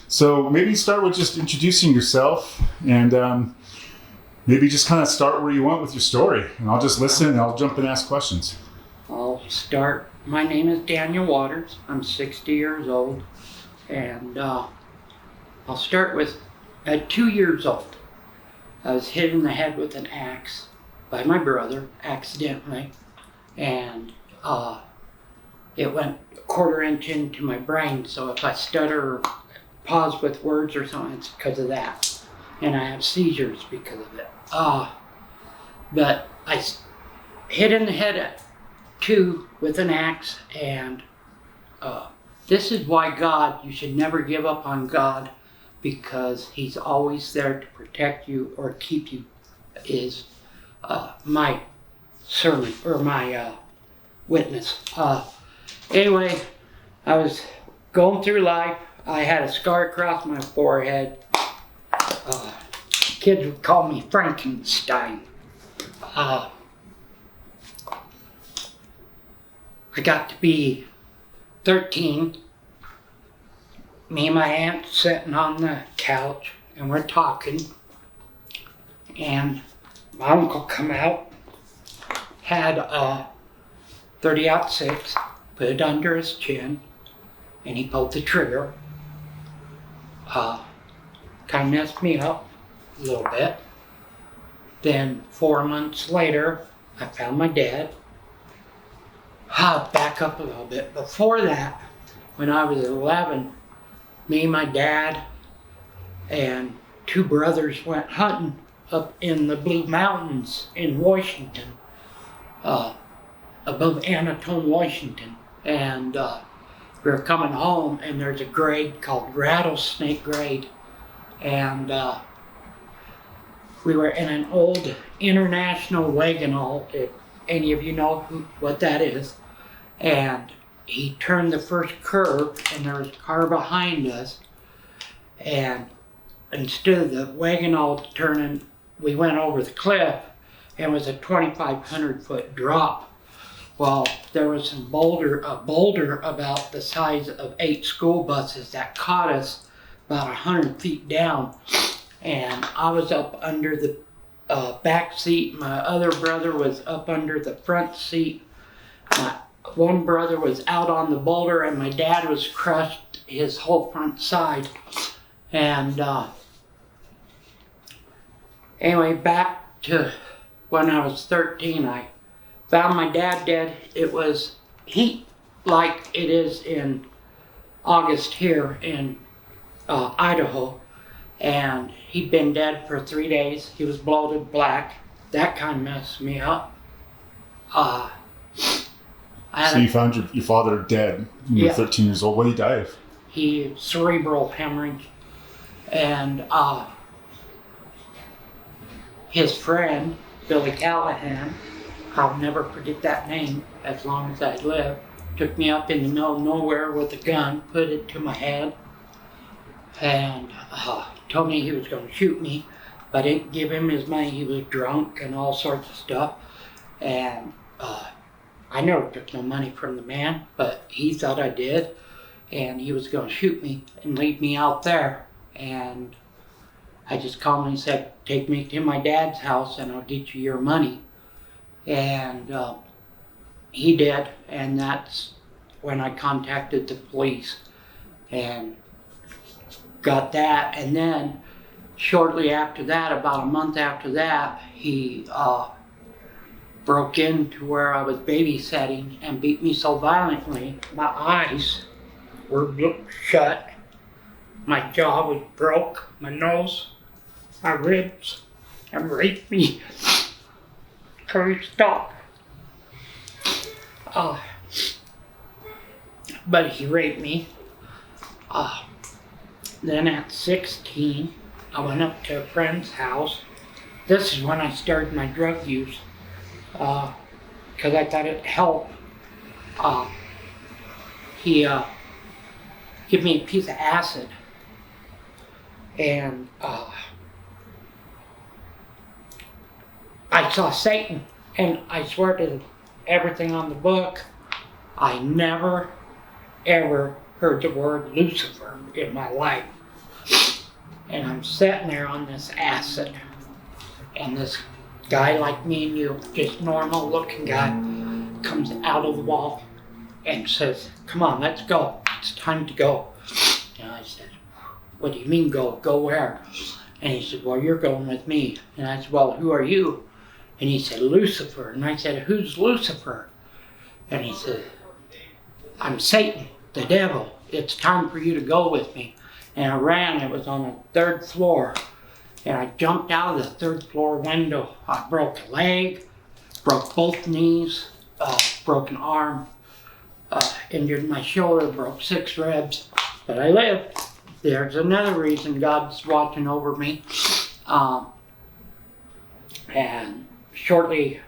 So maybe start with just introducing yourself, and maybe just kind of start where you want with your story. And I'll just listen and I'll jump and ask questions. I'll start. My name is Daniel Waters. I'm 60 years old. And I'll start with, at 2 years old, I was hit in the head with an axe by my brother, accidentally. And it went a quarter inch into my brain. So if I stutter or pause with words or something, it's because of that. And I have seizures because of it. But I hit in the head at 2 with an axe, and this is why God, you should never give up on God, because He's always there to protect you or keep you, is my sermon, or my witness. Anyway, I was going through life. I had a scar across my forehead. Kids would call me Frankenstein. I got to be 13. Me and my aunt sitting on the couch, and we're talking. And my uncle come out, had a 30-06, put it under his chin, and he pulled the trigger. Kind of messed me up a little bit. Then 4 months later, I found my dad. Back up a little bit. Before that, when I was 11, me and my dad and 2 brothers went hunting up in the Blue Mountains in Washington, above Anatone, Washington. And we were coming home, and there's a grade called Rattlesnake Grade. And we were in an old International Wagonall, if any of you know what that is. And he turned the first curve, and there was a car behind us. And instead of the Wagonall turning, we went over the cliff, and it was a 2,500-foot drop. Well, there was a boulder about the size of 8 school buses that caught us about 100 feet down. And I was up under the back seat. My other brother was up under the front seat. My one brother was out on the boulder, and my dad was crushed his whole front side. And anyway, back to when I was 13, I found my dad dead. It was heat like it is in August here in Idaho. And he'd been dead for 3 days. He was bloated black. That kind of messed me up. So you found your father dead when you were 13 years old. What did he die of? He cerebral hemorrhage. And his friend, Billy Callahan, I'll never forget that name as long as I live, took me up in the middle of nowhere with a gun, put it to my head, and told me he was going to shoot me, but I didn't give him his money. He was drunk and all sorts of stuff. And I never took no money from the man, but he thought I did. And he was going to shoot me and leave me out there. And I just called him and said, take me to my dad's house and I'll get you your money. And he did. And that's when I contacted the police and got that. And then shortly after that, about a month after that, he broke into where I was babysitting and beat me so violently, my eyes were shut, my jaw was broke, my nose, my ribs, and raped me. Hurry, stop. But he raped me. Then at 16, I went up to a friend's house. This is when I started my drug use, because I thought it'd help. He gave me a piece of acid, and I saw Satan, and I swear to everything on the book, I never, ever heard the word Lucifer in my life. And I'm sitting there on this acid. And this guy like me and you, just normal looking guy, comes out of the wall and says, "Come on, let's go. It's time to go." And I said, "What do you mean go? Go where?" And he said, "Well, you're going with me." And I said, "Well, who are you?" And he said, "Lucifer." And I said, "Who's Lucifer?" And he said, "I'm Satan, the devil. It's time for you to go with me." And I ran. It was on the 3rd floor. And I jumped out of the 3rd floor window. I broke a leg, broke both knees, broke an arm, injured my shoulder, broke 6 ribs. But I lived. There's another reason God's watching over me. And shortly,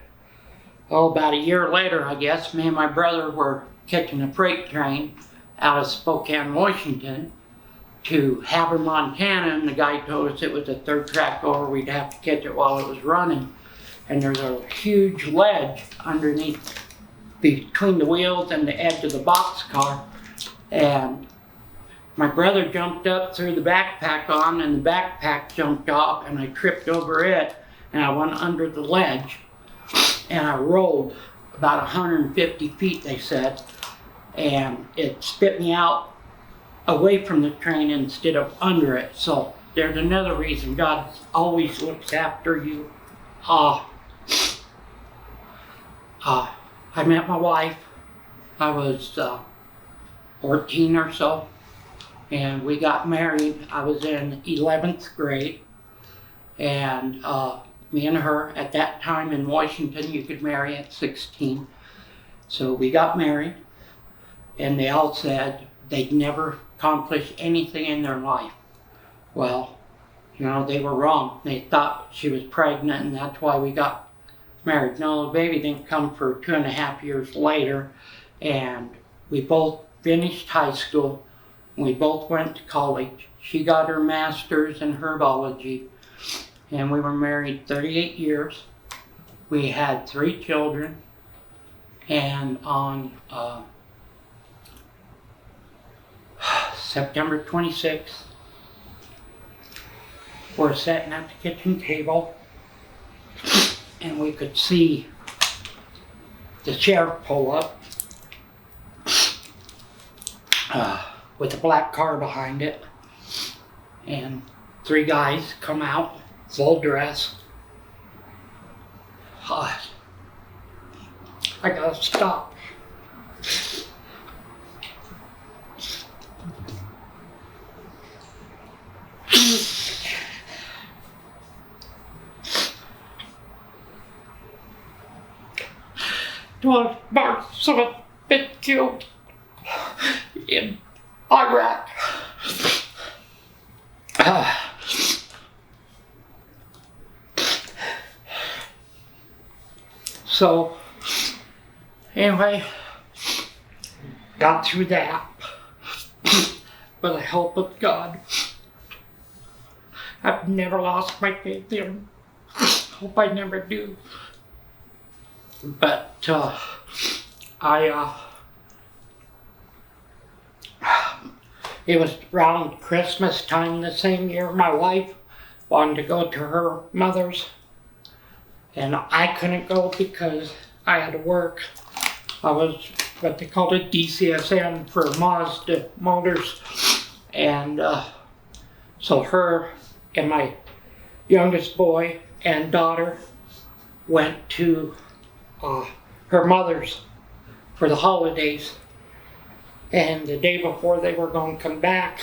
about a year later, I guess, me and my brother were catching a freight train out of Spokane, Washington to Haber, Montana, and the guy told us it was a 3rd track over, we'd have to catch it while it was running. And there's a huge ledge underneath, between the wheels and the edge of the boxcar. And my brother jumped up, threw the backpack on, and the backpack jumped off, and I tripped over it, and I went under the ledge, and I rolled about 150 feet, they said, and it spit me out away from the train instead of under it. So there's another reason God always looks after you. I met my wife. I was 14 or so, and we got married. I was in 11th grade, and me and her, at that time in Washington, you could marry at 16. So we got married, and they all said they'd never accomplish anything in their life. Well, they were wrong. They thought she was pregnant, and that's why we got married. No, the baby didn't come for 2.5 years later, and we both finished high school. We both went to college. She got her master's in herbology, and we were married 38 years. We had 3 children, and on September 26th, we're sitting at the kitchen table, and we could see the sheriff pull up with a black car behind it, and 3 guys come out, full dress. I gotta stop. Was marks of a been killed in Iraq. So, anyway, got through that with the help of God. I've never lost my faith in Him. Hope I never do. But it was around Christmas time the same year. My wife wanted to go to her mother's, and I couldn't go because I had to work. I was what they called a DCSM for Mazda Motors, and so her and my youngest boy and daughter went to her mother's for the holidays, and the day before they were going to come back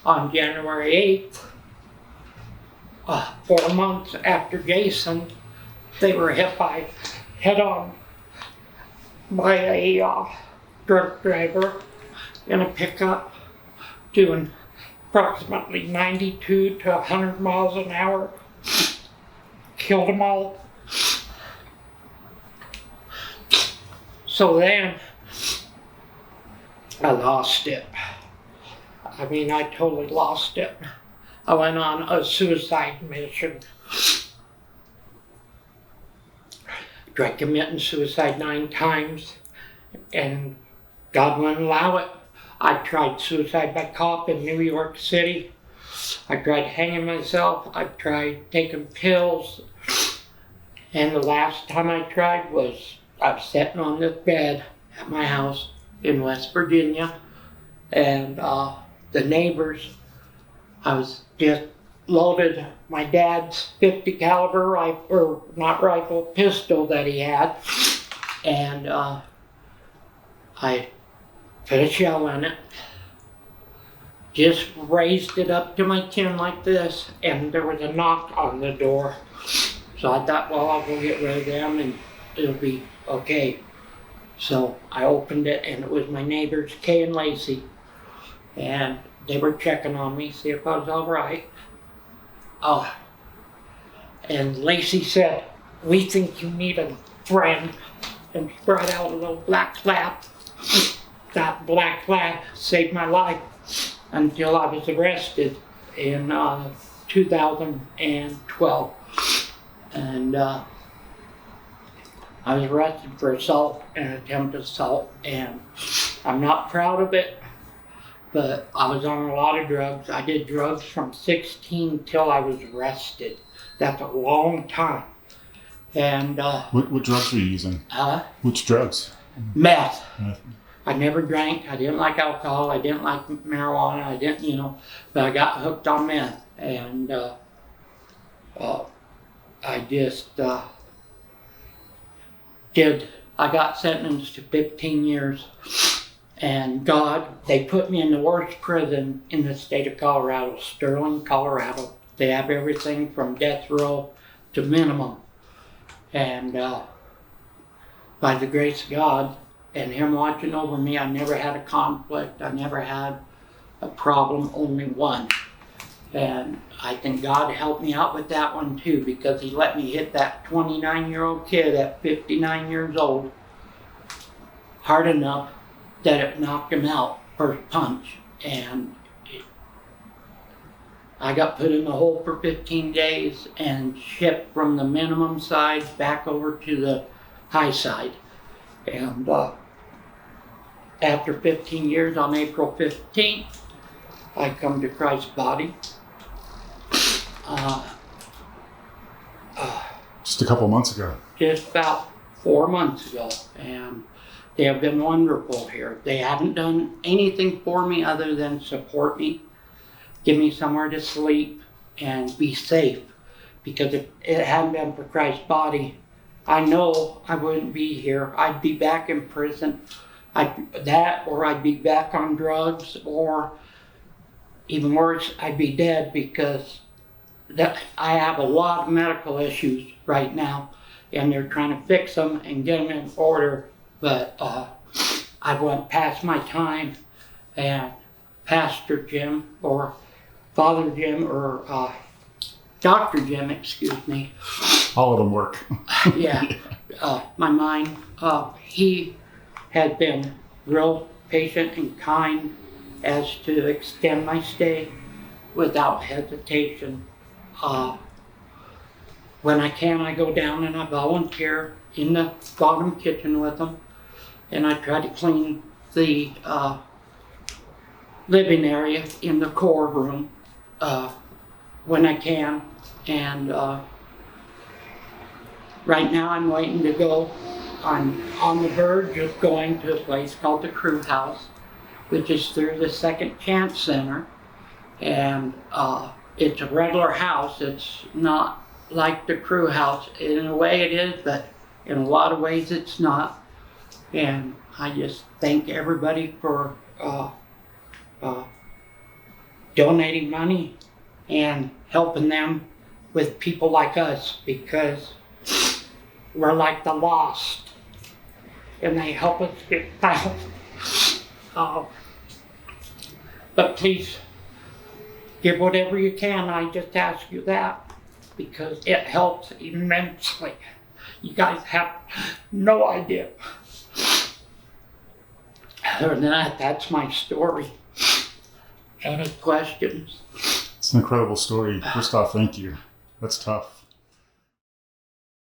on January 8th, 4 months after Jason, they were hit by head-on by a drunk driver in a pickup doing approximately 92 to 100 miles an hour. Killed them all. So then, I lost it. I mean, I totally lost it. I went on a suicide mission. Tried committing suicide 9 times, and God wouldn't allow it. I tried suicide by cop in New York City. I tried hanging myself. I tried taking pills. And the last time I tried was I was sitting on this bed at my house in West Virginia. And the neighbors, I was just loaded my dad's 50 caliber rifle, or not rifle, pistol that he had. And I put a shell in it. Just raised it up to my chin like this, and there was a knock on the door. So I thought, well, I'll go get rid of them and it'll be okay. So I opened it, and it was my neighbors, Kay and Lacey. And they were checking on me, see if I was all right. And Lacey said, "We think you need a friend," and brought out a little black lab. That black lab saved my life until I was arrested in 2012. And I was arrested for assault and attempted assault, and I'm not proud of it, but I was on a lot of drugs. I did drugs from 16 till I was arrested. That's a long time. And what drugs were you using? Which drugs? Meth. I never drank. I didn't like alcohol. I didn't like marijuana. I didn't, but I got hooked on meth. And I just I got sentenced to 15 years. And they put me in the worst prison in the state of Colorado, Sterling, Colorado. They have everything from death row to minimum. And by the grace of God and Him watching over me, I never had a conflict. I never had a problem, only one. And I think God helped me out with that one too, because He let me hit that 29-year-old kid at 59 years old hard enough that it knocked him out first punch. And I got put in the hole for 15 days and shipped from the minimum side back over to the high side. And after 15 years, on April 15th, I come to Christ's body. Just a couple months ago. Just about 4 months ago. And they have been wonderful here. They haven't done anything for me other than support me, give me somewhere to sleep, and be safe. Because if it hadn't been for Christ's body, I know I wouldn't be here. I'd be back in prison. Or I'd be back on drugs, or even worse, I'd be dead, because I have a lot of medical issues right now, and they're trying to fix them and get them in order. But I went past my time, and Pastor Jim, or Father Jim, or Dr. Jim, excuse me. All of them work. Yeah, my mind, he had been real patient and kind as to extend my stay without hesitation. When I can, I go down and I volunteer in the bottom kitchen with them, and I try to clean the living area in the core room when I can. And right now I'm waiting to go. I'm on the verge of going to a place called the Crew House, which is through the Second Chance Center. And it's a regular house. It's not like the Crew House. In a way it is, but in a lot of ways it's not. And I just thank everybody for donating money and helping them with people like us, because we're like the lost, and they help us get found. But please give whatever you can. I just ask you that, because it helps immensely. You guys have no idea. Other than that, that's my story. Any questions? It's an incredible story. First off, thank you. That's tough.